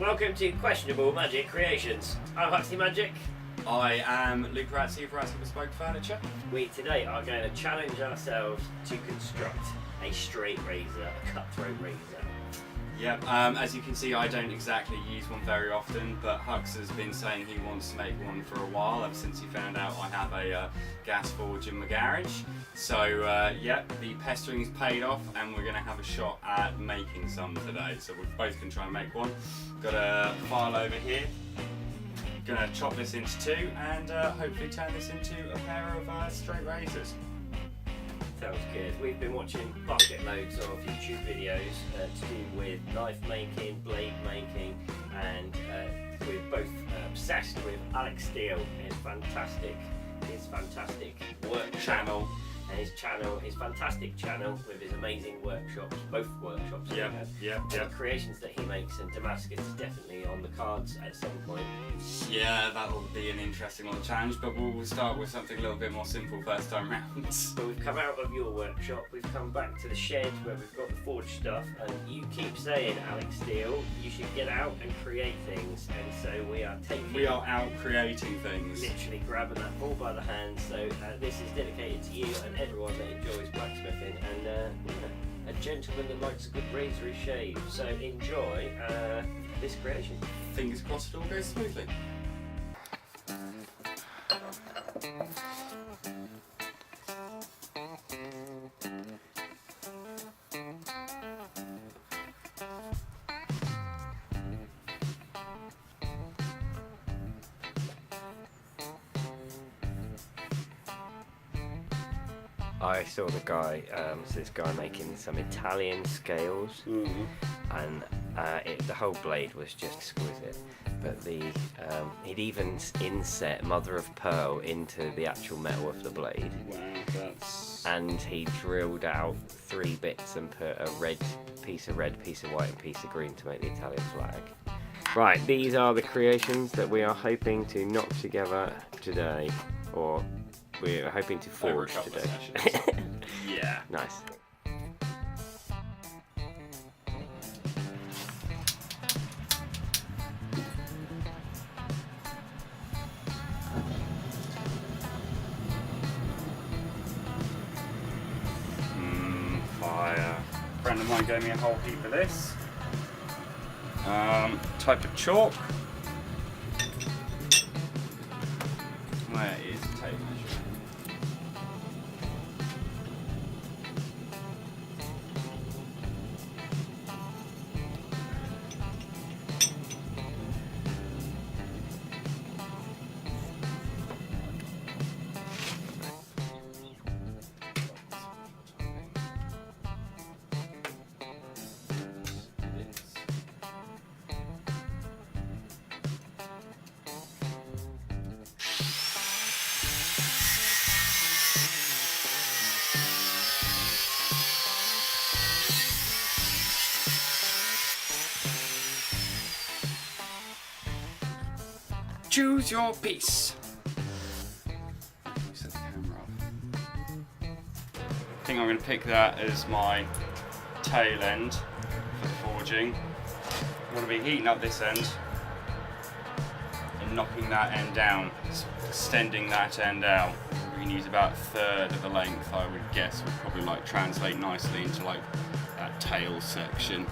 Welcome to Questionable Magic Creations. I'm Huxley Magic. I am Ratsey of Ratsey Bespoke Furniture. We today are going to challenge ourselves to construct a straight razor, a cutthroat razor. Yep, as you can see, I don't exactly use one very often, but Hux has been saying he wants to make one for a while, ever since he found out I have a gas forge in my garage. So, yep, the pestering's paid off, and we're going to have a shot at making some today. So we're both going to try and make one. Got a file over here. Going to chop this into two, and hopefully turn this into a pair of straight razors. Sounds good. We've been watching bucket loads of YouTube videos to do with knife making, blade making, and we're both obsessed with Alex Steele, his fantastic work channel, and his fantastic channel with his amazing workshops, both workshops. The creations that he makes, and Damascus is definitely on the cards at some point. Yeah, that'll be an interesting little challenge, but we'll start with something a little bit more simple first time round. So we've come out of your workshop, we've come back to the shed where we've got the forge stuff, and you keep saying, Alex Steele, you should get out and create things, and so we are out creating things. Literally grabbing that ball by the hand, so this is dedicated to you and everyone that enjoys blacksmithing, and a gentleman that likes a good razory shave. So enjoy this creation. Fingers crossed it all goes smoothly. I saw this guy making some Italian scales, and the whole blade was just exquisite. But he'd even inset mother of pearl into the actual metal of the blade. Wow, and he drilled out 3 bits and put a piece of red, piece of white, and piece of green to make the Italian flag. Right, these are the creations that we are hoping to knock together today, or we're hoping to forge today. Yeah. Nice. Fire. A friend of mine gave me a whole heap of this. Type of chalk. Where is the tape measure? Choose your piece. Set the camera off. I think I'm going to pick that as my tail end for the forging. I'm going to be heating up this end and knocking that end down, extending that end out. We can use about 1/3 of the length, I would guess, would probably like translate nicely into like that tail section.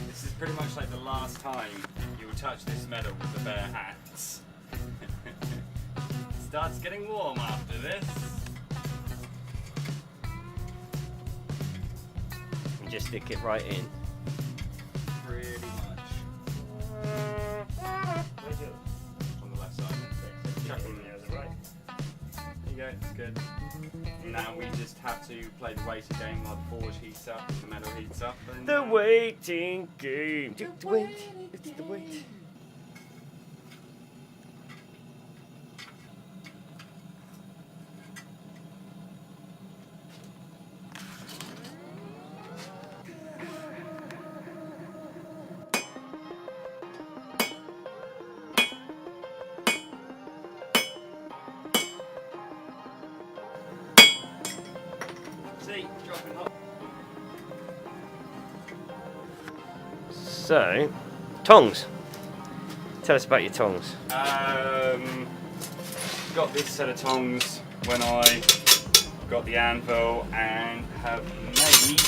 This is pretty much like the last time you will touch this metal with the bare hands. Starts getting warm after this. You just stick it right in. Pretty much. Where's it? On the left side. Chuck them there, is it right? There you go, it's good. Now we just have to play the waiting game while the forge heats up and the metal heats up. And, The waiting game. It's the wait. It's the wait. See, dropping up. So, tongs. Tell us about your tongs. Got this set of tongs when I got the anvil and have made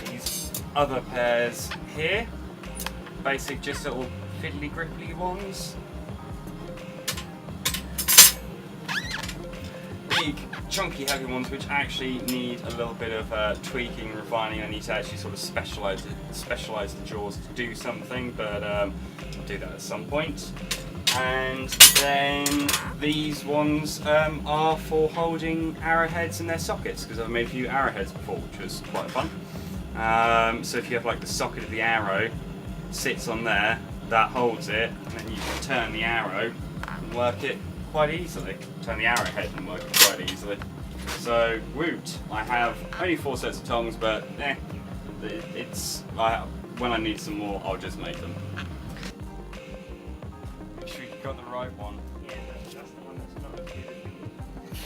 these other pairs here. Basic, just little fiddly gripply ones. Big, chunky, heavy ones which actually need a little bit of tweaking, refining. I need to actually sort of specialise the jaws to do something, but I'll do that at some point. And then these ones are for holding arrowheads in their sockets, because I've made a few arrowheads before, which was quite fun. So if you have like the socket of the arrow sits on there, that holds it, and then you can turn the arrow and work it quite easily. Turn the arrowhead and work it quite easily. So woot! I have only 4 sets of tongs, but when I need some more, I'll just make them. Make sure you got the right one. Yeah, that's the one that's not as good as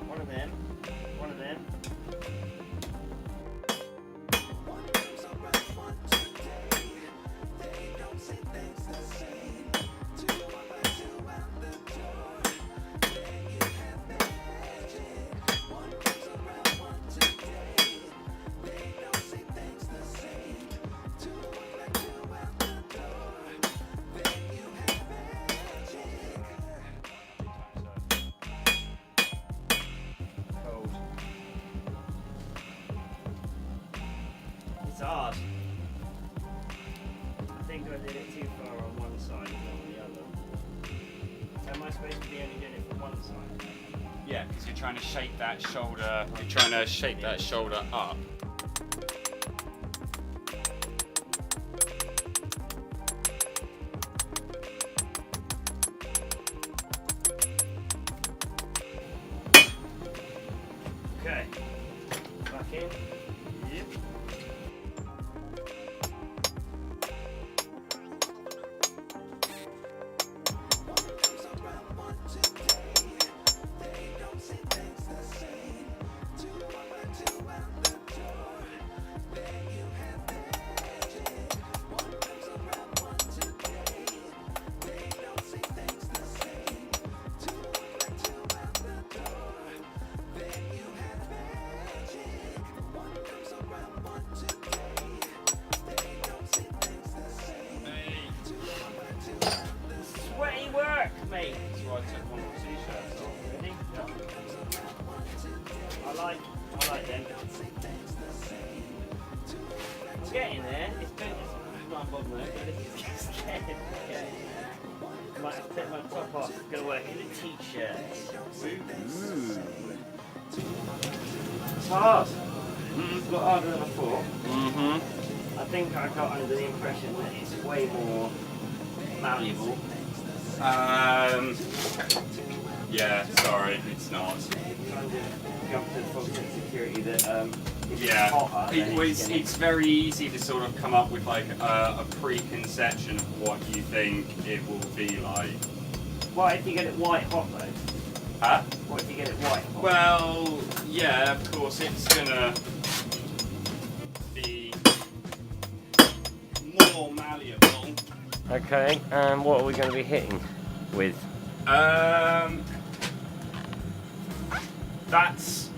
one of them. One of them. It's hard. I think I did it too far on one side and not on the other. So am I supposed to be only doing it from one side? Yeah, because you're trying to shape that shoulder. You're trying to shape that shoulder up. Okay. Back in. Yep. Sweaty work, mate. That's why I took one of the t-shirts off. Ready? Yeah. I like them. I'm getting there. It's not bothering me, but it's getting there. I might have to take my top off. I'm going to work in a t-shirt. It's hard. It's a lot harder than I thought. I think I got under the impression that it's way more malleable. Yeah, sorry, it's not. Trying to jump to the false security that if Yeah, it's hotter, then it's very easy to sort of come up with like a preconception of what you think it will be like. What if you get it white hot though? Huh? What if you get it white hot? Well, yeah, of course, it's gonna be more malleable. Okay, and what are we going to be hitting with? That's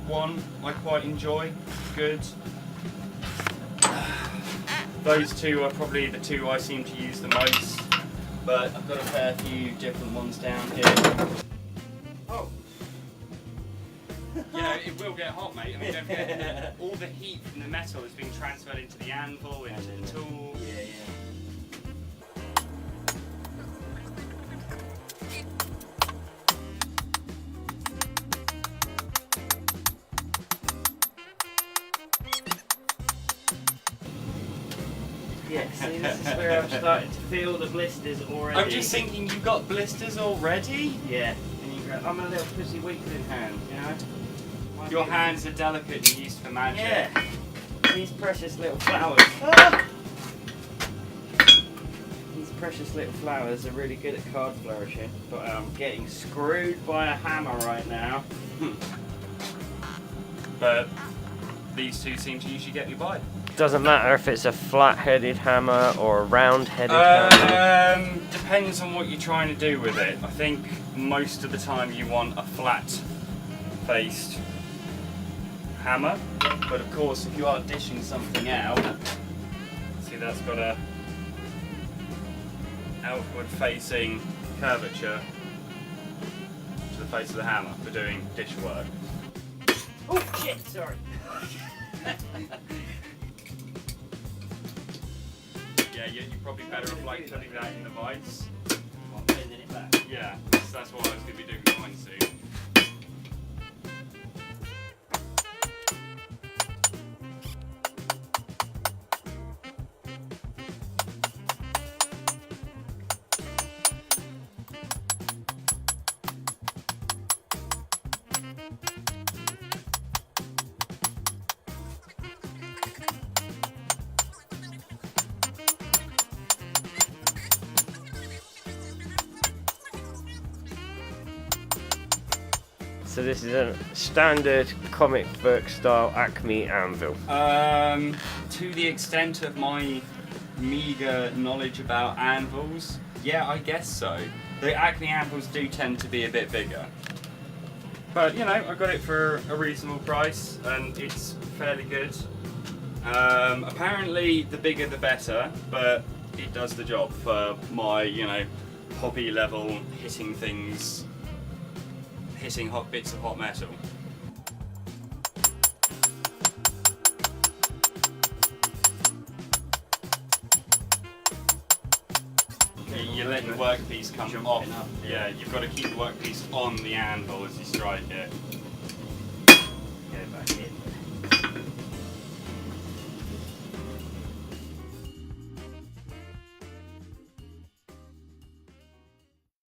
one I quite enjoy. Good. Those two are probably the two I seem to use the most, but I've got a fair few different ones down here. Oh. Yeah, it will get hot, mate. I mean, don't forget, all the heat from the metal is being transferred into the anvil, into the tool. Yeah. Yeah, see, this is where I'm starting to feel the blisters already. I'm just thinking, you've got blisters already? Yeah, and you go, I'm a little pussy weakling hand, you know? Your hands are delicate and used for magic. Yeah, these precious little flowers. These precious little flowers are really good at card flourishing, but I'm getting screwed by a hammer right now. But these two seem to usually get me by. doesn't matter if it's a flat-headed hammer or a round-headed hammer? Depends on what you're trying to do with it. I think most of the time you want a flat-faced hammer, but of course if you are dishing something out, see that's got a outward-facing curvature to the face of the hammer for doing dish work. Oh shit, sorry. Yeah, you're probably better off like putting that in the vise. I'm bending it back. Yeah, so that's what I was going to be doing with mine soon. So this is a standard comic book style Acme anvil. To the extent of my meagre knowledge about anvils, yeah, I guess so. The Acme anvils do tend to be a bit bigger. But, you know, I got it for a reasonable price and it's fairly good. Apparently the bigger the better, but it does the job for my, you know, hobby level hitting things, hitting hot bits of hot metal. You let the workpiece come off. Yeah, you've got to keep the workpiece on the anvil as you strike it.